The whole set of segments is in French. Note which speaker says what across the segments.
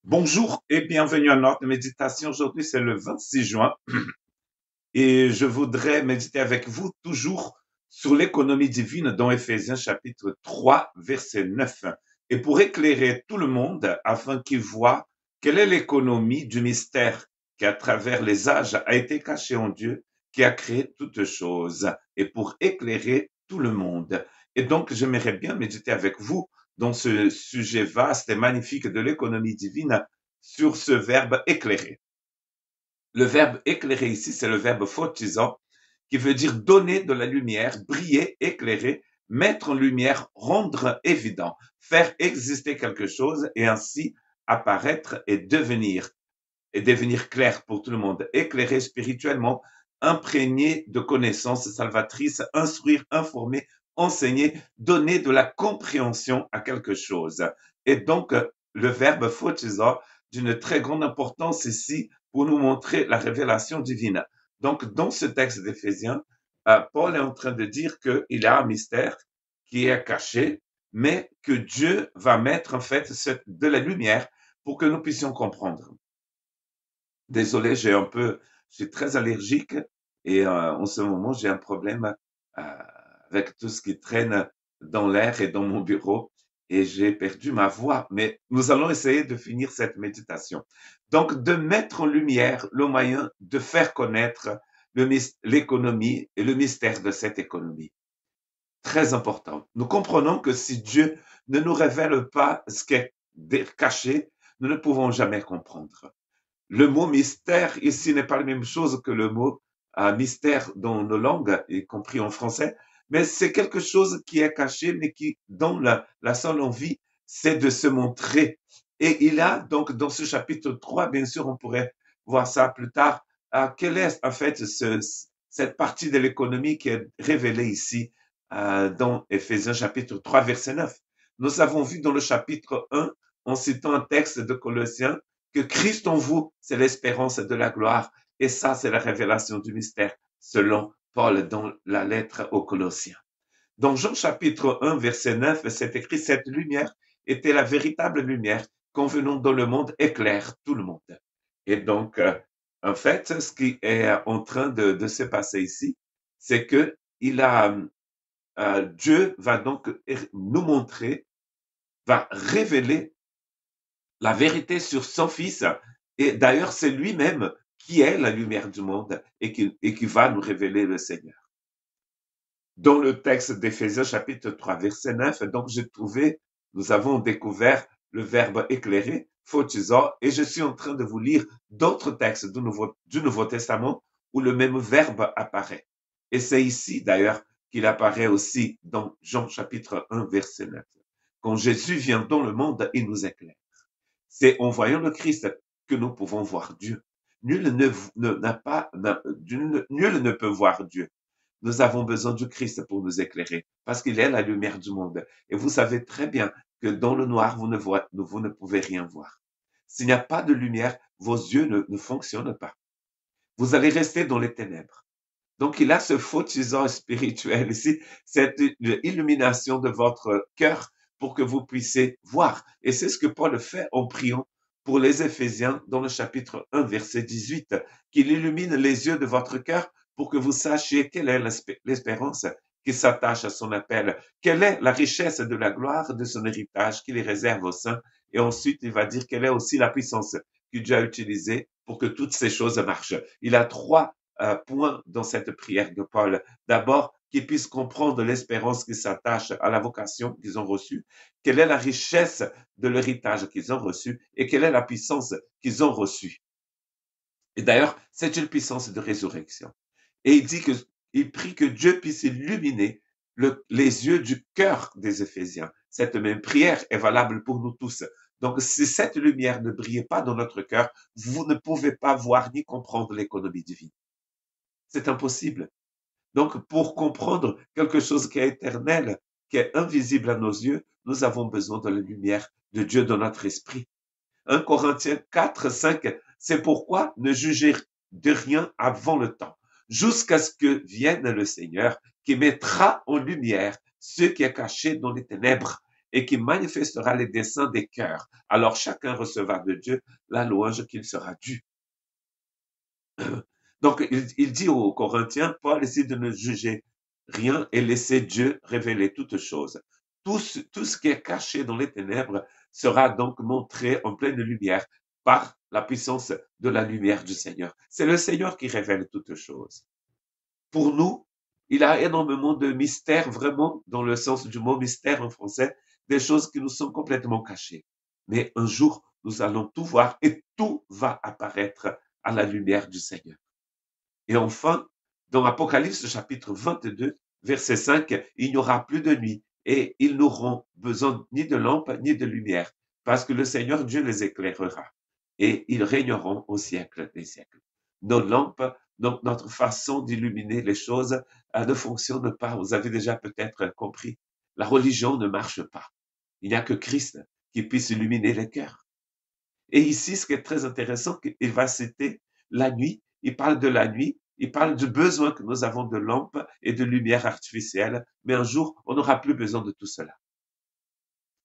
Speaker 1: Bonjour et bienvenue à notre méditation. Aujourd'hui, c'est le 26 juin et je voudrais méditer avec vous toujours sur l'économie divine dans Éphésiens chapitre 3, verset 9. Et pour éclairer tout le monde afin qu'il voit quelle est l'économie du mystère qui, à travers les âges, a été caché en Dieu, qui a créé toutes choses et pour éclairer tout le monde. Et donc, j'aimerais bien méditer avec vous dans ce sujet vaste et magnifique de l'économie divine sur ce verbe éclairer. Le verbe éclairer ici, c'est le verbe photizo, qui veut dire donner de la lumière, briller, éclairer, mettre en lumière, rendre évident, faire exister quelque chose et ainsi apparaître et devenir clair pour tout le monde, éclairer spirituellement, imprégné de connaissances salvatrices, instruire, informer, enseigner, donner de la compréhension à quelque chose. Et donc, le verbe photizo d'une très grande importance ici pour nous montrer la révélation divine. Donc, dans ce texte d'Éphésiens, Paul est en train de dire qu'il y a un mystère qui est caché, mais que Dieu va mettre en fait de la lumière pour que nous puissions comprendre. Désolé, je suis très allergique et en ce moment, j'ai un problème euh, avec tout ce qui traîne dans l'air et dans mon bureau et j'ai perdu ma voix. Mais nous allons essayer de finir cette méditation. Donc, de mettre en lumière le moyen de faire connaître l'économie et le mystère de cette économie. Très important. Nous comprenons que si Dieu ne nous révèle pas ce qui est caché, nous ne pouvons jamais comprendre. Le mot mystère ici n'est pas la même chose que le mot mystère dans nos langues, y compris en français, mais c'est quelque chose qui est caché, mais qui, dans la seule envie, c'est de se montrer. Et il a donc dans ce chapitre 3, bien sûr, on pourrait voir ça plus tard, quelle est en fait cette partie de l'économie qui est révélée ici dans Éphésiens chapitre 3, verset 9. Nous avons vu dans le chapitre 1, en citant un texte de Colossiens, que Christ en vous, c'est l'espérance de la gloire. Et ça, c'est la révélation du mystère, selon Paul dans la lettre aux Colossiens. Dans Jean chapitre 1, verset 9, c'est écrit, cette lumière était la véritable lumière quand venons dans le monde éclaire tout le monde. Et donc, en fait, ce qui est en train de se passer ici, c'est que Dieu va donc nous montrer, va révéler la vérité sur son Fils. Et d'ailleurs, c'est lui-même qui est la lumière du monde et qui va nous révéler le Seigneur. Dans le texte d'Éphésiens chapitre 3, verset 9, donc nous avons découvert le verbe éclairer, photizo, et je suis en train de vous lire d'autres textes du Nouveau Testament où le même verbe apparaît. Et c'est ici d'ailleurs qu'il apparaît aussi dans Jean chapitre 1, verset 9. Quand Jésus vient dans le monde, il nous éclaire. C'est en voyant le Christ que nous pouvons voir Dieu. Nul ne peut voir Dieu. Nous avons besoin du Christ pour nous éclairer, parce qu'il est la lumière du monde. Et vous savez très bien que dans le noir, vous ne pouvez rien voir. S'il n'y a pas de lumière, vos yeux ne fonctionnent pas. Vous allez rester dans les ténèbres. Donc, il a ce photisant spirituel ici, cette illumination de votre cœur pour que vous puissiez voir. Et c'est ce que Paul fait en priant pour les Éphésiens dans le chapitre 1, verset 18, qu'il illumine les yeux de votre cœur pour que vous sachiez quelle est l'espérance qui s'attache à son appel, quelle est la richesse de la gloire de son héritage qu'il réserve aux saints. Et ensuite, il va dire quelle est aussi la puissance que Dieu a utilisée pour que toutes ces choses marchent. Il a trois point dans cette prière de Paul. D'abord, qu'ils puissent comprendre l'espérance qui s'attache à la vocation qu'ils ont reçue, quelle est la richesse de l'héritage qu'ils ont reçu et quelle est la puissance qu'ils ont reçue. Et d'ailleurs, c'est une puissance de résurrection. Et il prie que Dieu puisse illuminer les yeux du cœur des Éphésiens. Cette même prière est valable pour nous tous. Donc, si cette lumière ne brille pas dans notre cœur, vous ne pouvez pas voir ni comprendre l'économie divine. C'est impossible. Donc, pour comprendre quelque chose qui est éternel, qui est invisible à nos yeux, nous avons besoin de la lumière de Dieu dans notre esprit. 1 Corinthiens 4, 5, c'est pourquoi ne jugez de rien avant le temps, jusqu'à ce que vienne le Seigneur qui mettra en lumière ce qui est caché dans les ténèbres et qui manifestera les desseins des cœurs. Alors chacun recevra de Dieu la louange qu'il sera due. Donc, il dit aux Corinthiens, Paul essaie de ne juger rien et laisser Dieu révéler toutes choses. Tout ce qui est caché dans les ténèbres sera donc montré en pleine lumière par la puissance de la lumière du Seigneur. C'est le Seigneur qui révèle toutes choses. Pour nous, il a énormément de mystères, vraiment, dans le sens du mot mystère en français, des choses qui nous sont complètement cachées. Mais un jour, nous allons tout voir et tout va apparaître à la lumière du Seigneur. Et enfin, dans Apocalypse chapitre 22, verset 5, il n'y aura plus de nuit et ils n'auront besoin ni de lampe ni de lumière parce que le Seigneur Dieu les éclairera et ils régneront au siècle des siècles. Nos lampes, donc notre façon d'illuminer les choses ne fonctionne pas. Vous avez déjà peut-être compris. La religion ne marche pas. Il n'y a que Christ qui puisse illuminer les cœurs. Et ici, ce qui est très intéressant, il va citer la nuit. Il parle de la nuit. Il parle du besoin que nous avons de lampes et de lumière artificielle. Mais un jour, on n'aura plus besoin de tout cela.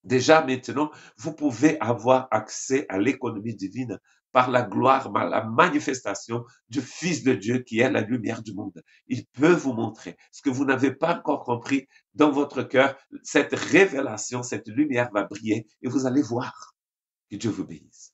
Speaker 1: Déjà maintenant, vous pouvez avoir accès à l'économie divine par la gloire, par la manifestation du Fils de Dieu qui est la lumière du monde. Il peut vous montrer ce que vous n'avez pas encore compris dans votre cœur. Cette révélation, cette lumière va briller et vous allez voir. Que Dieu vous bénisse.